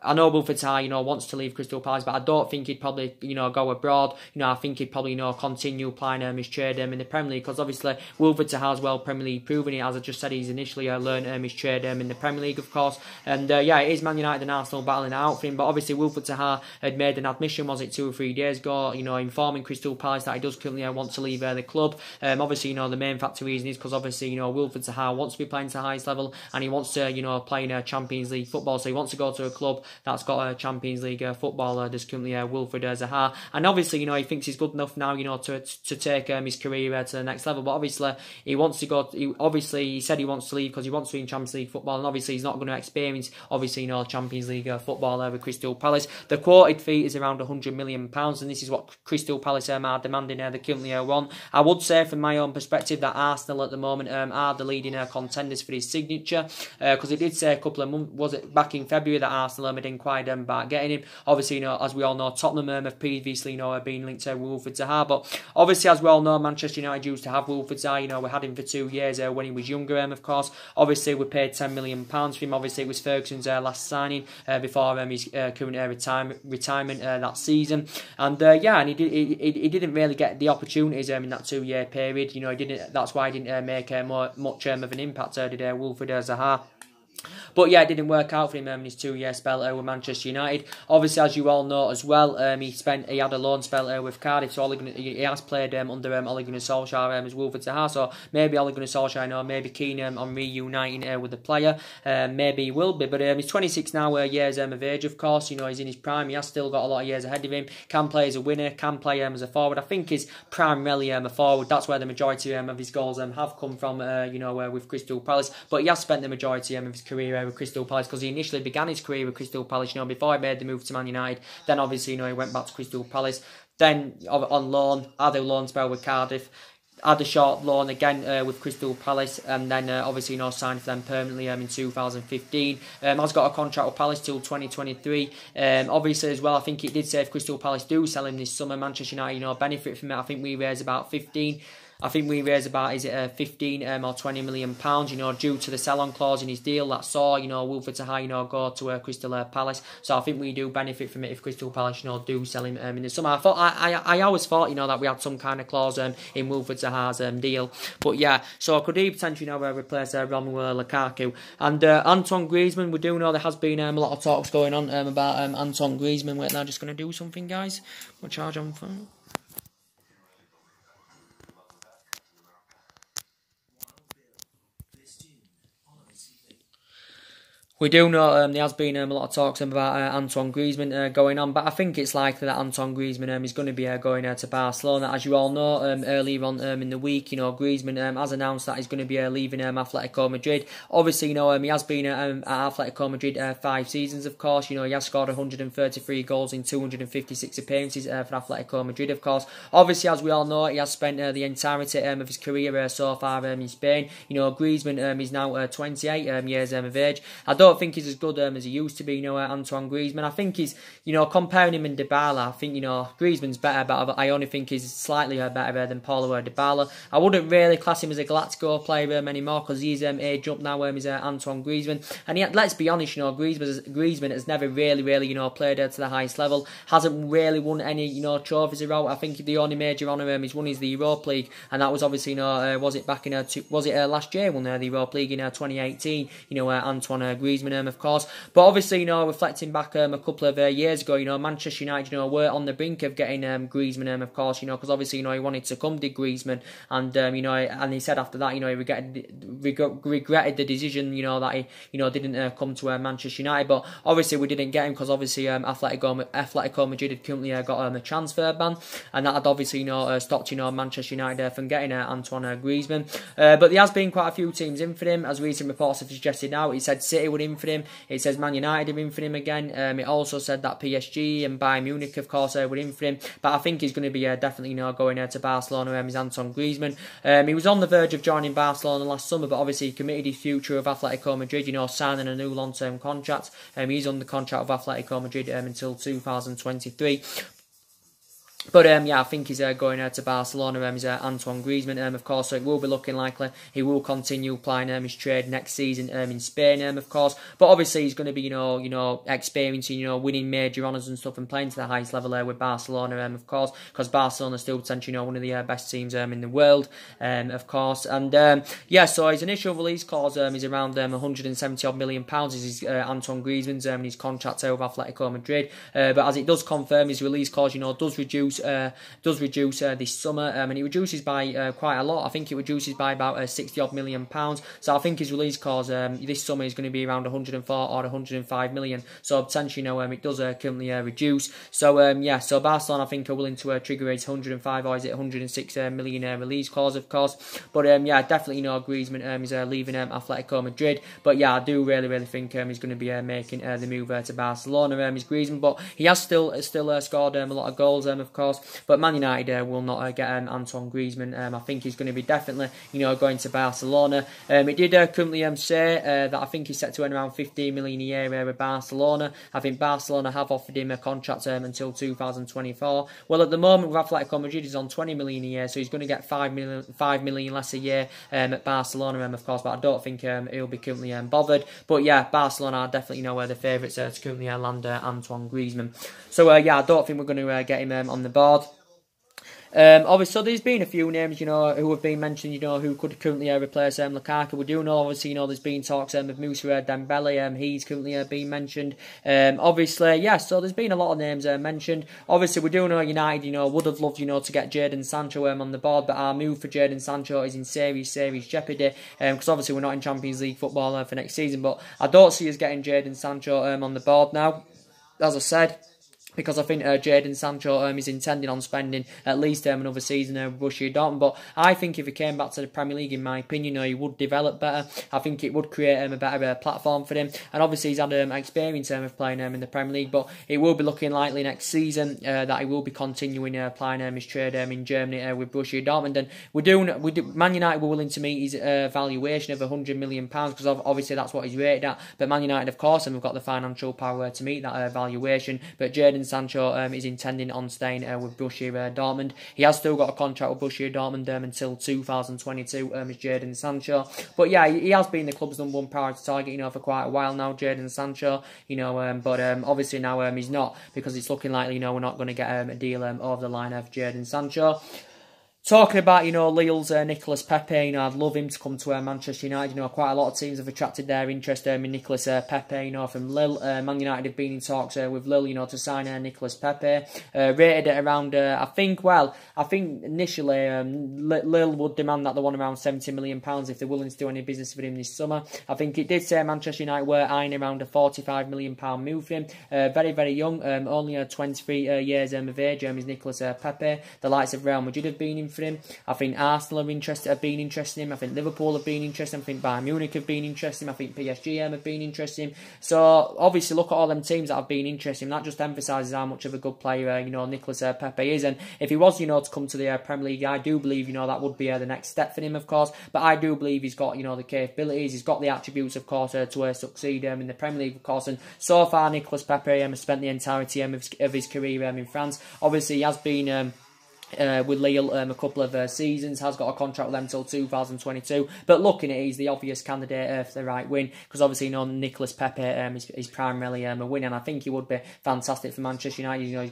I know Wilfried Zaha, you know, wants to leave Crystal Palace, but I don't think he'd probably, you know, go abroad, I think he'd probably, continue playing his trade in the Premier League, because obviously Wilfred Zaha as well, Premier League proven it, as I just said, he's initially learned his trade in the Premier League, of course, and yeah, it is Man United and Arsenal battling it out for him, but obviously Wilfred Zaha had made an admission, was it 2 or 3 days ago, informing Crystal Palace that he does currently want to leave the club. Obviously, the main factor reason is because obviously, Wilfred Zaha wants to be playing to the highest level, and he wants to, play in Champions League football, so he wants to go to a club that's got a Champions League football. There's currently Wilfred Zaha, and obviously, he thinks he's good enough now, to take his career to the next level, but obviously, he wants to go, he said he wants to leave because he wants to be in Champions League football, and obviously, he's not going to experience, obviously, Champions League football with Crystal Palace. The quoted fee is around £100 million, and this is what Crystal Palace are demanding. They currently want. I would say, from my own perspective, that Arsenal at the moment are the leading contenders for his signature, because it did say a couple of months, was it back in February, that Arsenal had inquired about getting him. Obviously, as we all know, Tottenham have previously, been linked to Wilfred Zaha, but obviously, as we all know, Manchester United used to have Wilfred Zaha. We had him for 2 years when he was younger, of course. Obviously, we paid £10 million for him. Obviously, it was Ferguson's last signing before his current retirement that season, and yeah, and he didn't really get the opportunities in that 2-year period. He didn't. That's why he didn't make much of an impact. Did Wilfred Zaha. But yeah, it didn't work out for him in his 2-year spell with Manchester United. Obviously, as you all know as well, he had a loan spell with Cardiff, so he has played under Ole Gunnar Solskjaer as Wilfred Zaha. So maybe Ole Gunnar Solskjaer, maybe keen on reuniting with the player. Maybe he will be, but he's 26 now, years of age. Of course, he's in his prime. He has still got a lot of years ahead of him. Can play as a winner. Can play as a forward. I think he's primarily a forward. That's where the majority of his goals have come from. With Crystal Palace. But he has spent the majority of his career with Crystal Palace, because he initially began his career with Crystal Palace, before he made the move to Man United. Then obviously, he went back to Crystal Palace. Then on loan, had a loan spell with Cardiff. Had a short loan again with Crystal Palace, and then obviously signed for them permanently in 2015. Has got a contract with Palace till 2023. Obviously as well, I think it did say if Crystal Palace do sell him this summer, Manchester United benefit from it. I think we raise about 15. I think we raised about, 15 or 20 million pounds, due to the sell-on clause in his deal that saw, Wilfred Zaha, go to Crystal Palace. So I think we do benefit from it if Crystal Palace, do sell him in the summer. I always thought, that we had some kind of clause in Wilfred Zaha's deal. But yeah, so could he potentially, replace Romelu Lukaku? And Antoine Griezmann, we do know there has been a lot of talks going on about Antoine Griezmann. Wait, now just going to do something, guys. We'll charge on phone. We do know there has been a lot of talks about Antoine Griezmann going on, but I think it's likely that Antoine Griezmann is going to be going to Barcelona. As you all know, earlier on in the week, Griezmann has announced that he's going to be leaving Atletico Madrid. Obviously, he has been at Atletico Madrid 5 seasons, of course. He has scored 133 goals in 256 appearances for Atletico Madrid, of course. Obviously, as we all know, he has spent the entirety of his career so far in Spain. Griezmann is now 28 years of age. I don't think he's as good as he used to be, Antoine Griezmann. I think he's, comparing him and Dybala, I think, Griezmann's better, but I only think he's slightly better than Paulo Dybala. I wouldn't really class him as a Galactico player anymore, because he's age up now, he's Antoine Griezmann. And yet, let's be honest, Griezmann has never really, played to the highest level, hasn't really won any, trophies around. I think the only major honour he's won is the Europa League, and that was obviously, was it back in, last year, won the Europa League in 2018, Antoine Griezmann, of course. But obviously, reflecting back a couple of years ago, Manchester United, were on the brink of getting Griezmann, of course, because obviously, he wanted to come to Griezmann, and and he said after that, he regretted the decision, that he, didn't come to Manchester United. But obviously, we didn't get him because obviously, Atletico Madrid had currently got a transfer ban, and that had obviously, stopped, Manchester United from getting Antoine Griezmann. But there has been quite a few teams in for him, as recent reports have suggested. Now, he said City would in for him. It says Man United are in for him again. It also said that PSG and Bayern Munich, of course, were in for him. But I think he's going to be definitely going to Barcelona. He's Antoine Griezmann. He was on the verge of joining Barcelona last summer, but obviously he committed his future with Atletico Madrid, signing a new long-term contract. He's on the contract with Atletico Madrid until 2023. But yeah, I think he's going to Barcelona. He's Antoine Griezmann, of course. So it will be looking likely he will continue playing his trade next season in Spain, of course. But obviously he's going to be, you know, experiencing, winning major honours and stuff and playing to the highest level with Barcelona, of course, because Barcelona still potentially, one of the best teams in the world, of course. And yeah, so his initial release clause is around 170 odd million pounds. Is Antoine Griezmann's his contract with Atletico Madrid. But as it does confirm, his release clause, does reduce this summer, and it reduces by quite a lot. I think it reduces by about 60 odd million pounds. So I think his release clause this summer is going to be around 104 or 105 million. So potentially, it does currently reduce. So yeah, so Barcelona I think are willing to trigger his 105 or is it 106 million release clause, of course. But yeah, definitely Griezmann is leaving Atletico Madrid. But yeah, I do really think he's going to be making the move to Barcelona. Is Griezmann, but he has still scored a lot of goals, of course. But Man United will not get Antoine Griezmann. I think he's going to be definitely, going to Barcelona. It did currently say that I think he's set to earn around 15 million a year with Barcelona. I think Barcelona have offered him a contract until 2024. Well, at the moment with Atletico Madrid, he's on 20 million a year, so he's going to get 5 million less a year at Barcelona, of course. But I don't think he'll be currently bothered. But yeah, Barcelona are definitely the favourites to currently land Antoine Griezmann. So yeah, I don't think we're going to get him on the board. Obviously, so there's been a few names, who have been mentioned, who could currently replace Lukaku. We do know, obviously, there's been talks with Moussa Dembele. He's currently been mentioned. Obviously, yeah, so there's been a lot of names mentioned. Obviously, we do know United, would have loved, to get Jadon Sancho on the board, but our move for Jadon Sancho is in serious jeopardy, because obviously we're not in Champions League football for next season, but I don't see us getting Jadon Sancho on the board now, as I said, because I think Jadon Sancho is intending on spending at least another season with Borussia Dortmund. But I think if he came back to the Premier League, in my opinion, he would develop better. I think it would create a better platform for him. And obviously he's had experience of playing in the Premier League, but it will be looking likely next season that he will be continuing playing his trade in Germany with Borussia Dortmund. And Man United were willing to meet his valuation of £100 million, because obviously that's what he's rated at. But Man United, of course, have got the financial power to meet that valuation. But Jadon Sancho is intending on staying with Borussia Dortmund. He has still got a contract with Borussia Dortmund until 2022 as Jadon Sancho. But yeah, he has been the club's #1 priority target, for quite a while now, Jadon Sancho. But obviously now he's not, because it's looking likely, we're not going to get a deal over the line of Jadon Sancho. Talking about, Lille's Nicolas Pepe, I'd love him to come to Manchester United. Quite a lot of teams have attracted their interest in Nicolas Pepe, from Lille. Man United have been in talks with Lille, to sign Nicolas Pepe. Rated at around, I think initially Lille would demand that they want around £70 million if they're willing to do any business with him this summer. I think it did say Manchester United were eyeing around a £45 million move for him. Very, very young, only 23 years of age, is Nicolas Pepe. The likes of Real Madrid have been in for him. I think Arsenal have been interested in him. I think Liverpool have been interested in him. I think Bayern Munich have been interested in him. I think PSG have been interested in him. So obviously look at all them teams that have been interested in him. That just emphasises how much of a good player Nicolas Pepe is. And if he was to come to the Premier League, I do believe that would be the next step for him, of course. But I do believe he's got the capabilities. He's got the attributes, of course, to succeed in the Premier League, of course. And so far Nicolas Pepe has spent the entirety of his career in France. Obviously he has been with Lille a couple of seasons, has got a contract with them until 2022. But looking at it, he's the obvious candidate for the right win, because obviously Nicolas Pepe is primarily a win, and I think he would be fantastic for Manchester United. He's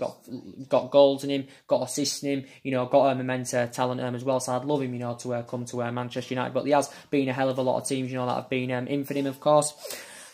got goals in him, got assists in him, got immense talent as well. So I'd love him, to come to Manchester United. But there has been a hell of a lot of teams, that have been in for him, of course.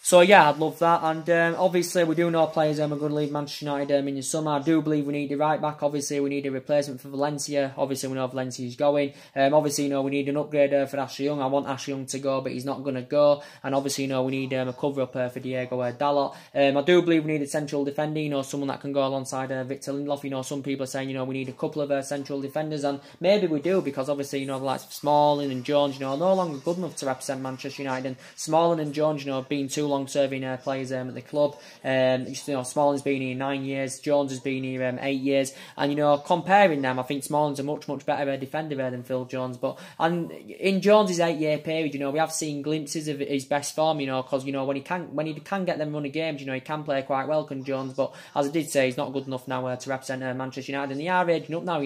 So yeah, I'd love that. And obviously we do know players are going to leave Manchester United in the summer. I do believe we need a right back. Obviously we need a replacement for Valencia. Obviously we know Valencia's going. Obviously we need an upgrade for Ashley Young. I want Ashley Young to go, but he's not going to go. And obviously we need a cover up for Diego Dalot. I do believe we need a central defender. Someone that can go alongside Victor Lindelof. Some people are saying we need a couple of central defenders, and maybe we do, because obviously the likes of Smalling and Jones are no longer good enough to represent Manchester United. And Smalling and Jones have been too long long-serving players at the club. Smalling's been here 9 years, Jones has been here 8 years, and comparing them, I think Smalling's a much better defender than Phil Jones. But in Jones's 8-year period, we have seen glimpses of his best form, because when he can get them run of games, he can play quite well, can Jones. But as I did say, he's not good enough now to represent Manchester United, and they are aging up now,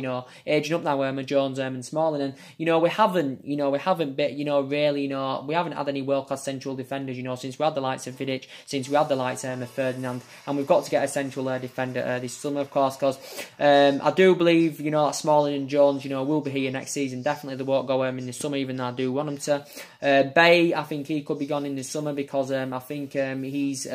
Jones and Smalling, and we haven't had any world-class central defenders, since we had the likes of Vidic, since we had the likes of Ferdinand, and we've got to get a central defender this summer, of course, because I do believe, that Smalling and Jones, will be here next season. Definitely they won't go in the summer, even though I do want them to. Bay, I think he could be gone in the summer, because I think his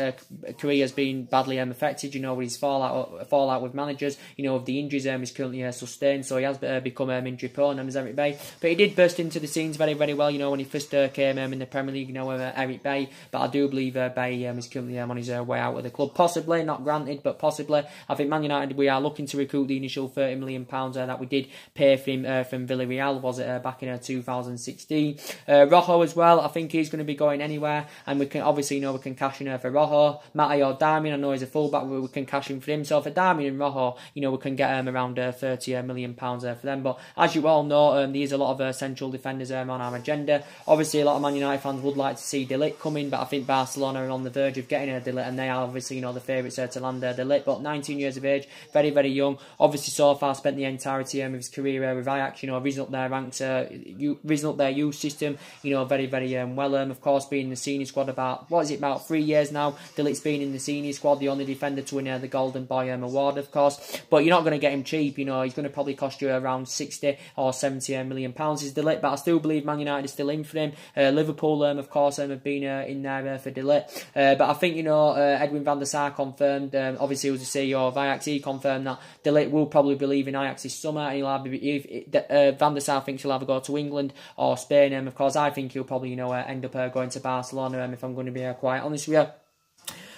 career has been badly affected, with his fallout with managers, of the injuries he's currently sustained, so he has become injury prone, as Eric Bay. But he did burst into the scenes very well, when he first came in the Premier League, Eric Bay. But I do believe Bay is currently on his way out of the club. Possibly, not granted, but possibly. I think Man United, we are looking to recoup the initial £30 million that we did pay for him from Villarreal, was it back in 2016. Rojo as well, I think he's going to be going anywhere, and we can obviously we can cash in for Rojo. Matty or Darmian, I know he's a fullback, but we can cash in for him. So for Darmian and Rojo, we can get around £30 million for them. But as you all know, there's a lot of central defenders on our agenda. Obviously, a lot of Man United fans would like to see De Ligt coming, but I think Barcelona are on the verge of getting De Ligt, and they are obviously the favourites to land De Ligt. But 19 years of age, very young. Obviously, so far spent the entirety of his career with Ajax. Risen up their ranks, risen up their youth system. Very well. Of course, being in the senior squad about 3 years now. De Ligt's been in the senior squad, the only defender to win the Golden Boy award, of course. But you're not going to get him cheap. He's going to probably cost you around 60 or 70 million pounds. Is De Ligt, but I still believe Man United is still in for him. Liverpool, of course, have been in there for De Ligt. But I think Edwin van der Sar confirmed. Obviously, he was the CEO of Ajax. He confirmed that De Ligt will probably be leaving Ajax this summer. He'll Van der Sar thinks he'll either go to England or Spain. Of course, I think he'll probably end up going to Barcelona. If I'm going to be quite honest with you.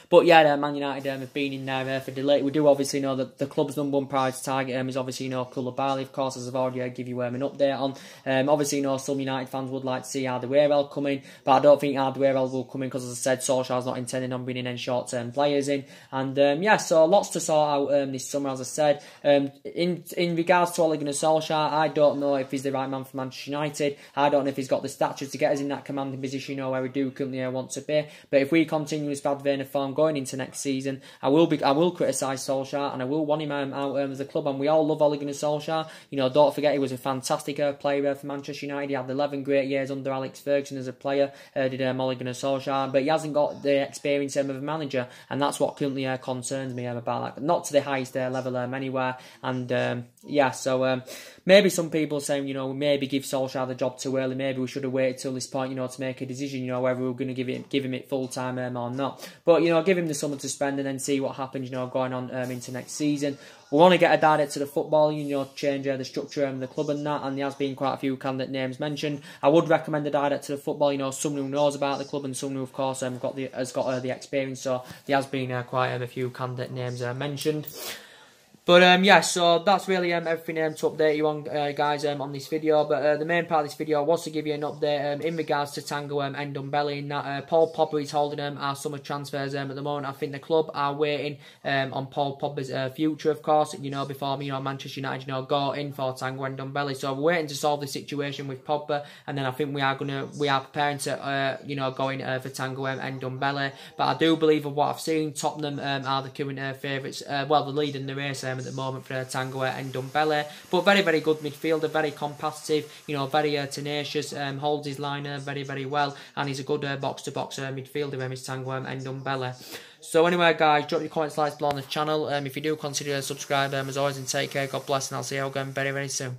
But yeah, Man United have been in there for De Ligt. We do obviously know that the club's #1 priority target is obviously Koulibaly, of course, as I've already give you an update on. Obviously, some United fans would like to see Alderweireld come in, but I don't think Alderweireld will come in because, as I said, Solskjaer's not intending on bringing any short-term players in. And yeah, so lots to sort out this summer, as I said. In regards to Ole Gunnar Solskjaer, I don't know if he's the right man for Manchester United. I don't know if he's got the stature to get us in that commanding position, where we do currently want to be. But if we continue this bad vein of form going into next season, I will criticise Solskjaer, and I will want him out as a club. And we all love Ole Gunnar Solskjaer. Don't forget he was a fantastic player for Manchester United. He had 11 great years under Alex Ferguson as a player. Did Ole Gunnar Solskjaer, but he hasn't got the experience of a manager, and that's what currently concerns me about that. Not to the highest level anywhere. And yeah, so maybe some people saying maybe give Solskjaer the job too early. Maybe we should have waited till this point to make a decision whether we were going to give him it full time or not. But give him the summer to spend and then see what happens going on into next season. We want to get a director of football, change the structure of the club and that, and there has been quite a few candidate names mentioned. I would recommend a director of football, someone who knows about the club and someone who, of course, has got the experience. So there has been quite a few candidate names mentioned. But yeah, so that's really everything to update you on, guys, on this video. But the main part of this video was to give you an update in regards to Tanguy and Ndombele, in that Paul Pogba is holding our summer transfers at the moment. I think the club are waiting on Paul Pogba's future, of course, before Manchester United go in for Tanguy and Ndombele. So we're waiting to solve the situation with Pogba, and then I think we are preparing to go in for Tanguy and Ndombele. But I do believe, of what I've seen, Tottenham are the current favourites. Well, the lead in the race at the moment for Tanguy and Ndombele. But very good midfielder, very competitive, very tenacious, holds his line very well, and he's a good box-to-box midfielder, is Tanguy and Ndombele. So anyway, guys, drop your comments, likes below on the channel. If you do, consider subscribing as always, and take care. God bless, and I'll see you all again very soon.